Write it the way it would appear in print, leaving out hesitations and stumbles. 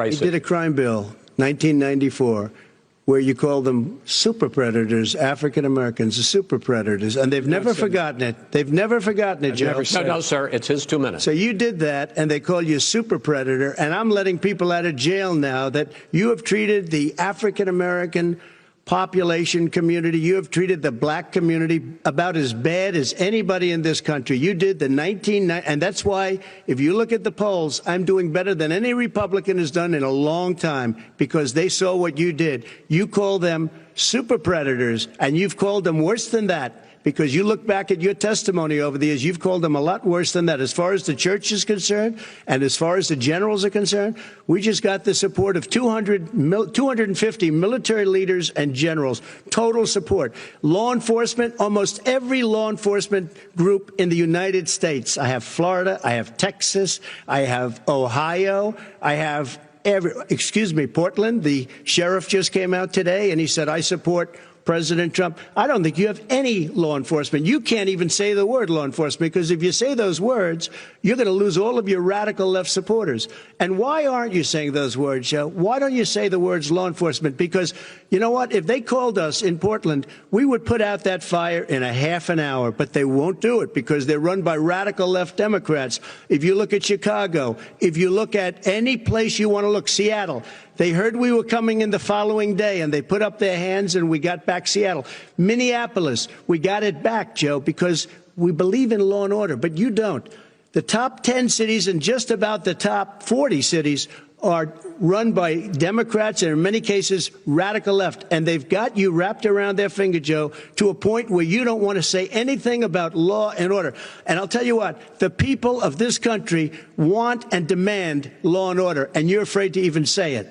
You did a crime bill, 1994, where you call them super predators, African Americans, the super predators, and they've never forgotten it. They've never forgotten it, Joe. No, sir, it's his 2 minutes. So you did that, and they call you a super predator, and I'm letting people out of jail now that you have treated the African American population community, you have treated the black community about as bad as anybody in this country. You did the and that's why, if you look at the polls, I'm doing better than any Republican has done in a long time, because they saw what you did. You call them super predators, and you've called them worse than that. Because you look back at your testimony over the years, you've called them a lot worse than that. As far as the church is concerned, and as far as the generals are concerned, we just got the support of 250 military leaders and generals, total support. Law enforcement, almost every law enforcement group in the United States. I have Florida, I have Texas, I have Ohio, I have Portland. The sheriff just came out today and he said, I support President Trump. I don't think you have any law enforcement. You can't even say the word law enforcement, because if you say those words, you're going to lose all of your radical left supporters. And why aren't you saying those words, Joe? Why don't you say the words law enforcement? Because you know what? If they called us in Portland, we would put out that fire in a half an hour, but they won't do it because they're run by radical left Democrats. If you look at Chicago, if you look at any place you want to look, Seattle, they heard we were coming in the following day, and they put up their hands, and we got back Seattle. Minneapolis, we got it back, Joe, because we believe in law and order, but you don't. The top 10 cities and just about the top 40 cities are run by Democrats and in many cases radical left. And they've got you wrapped around their finger, Joe, to a point where you don't want to say anything about law and order. And I'll tell you what, the people of this country want and demand law and order, and you're afraid to even say it.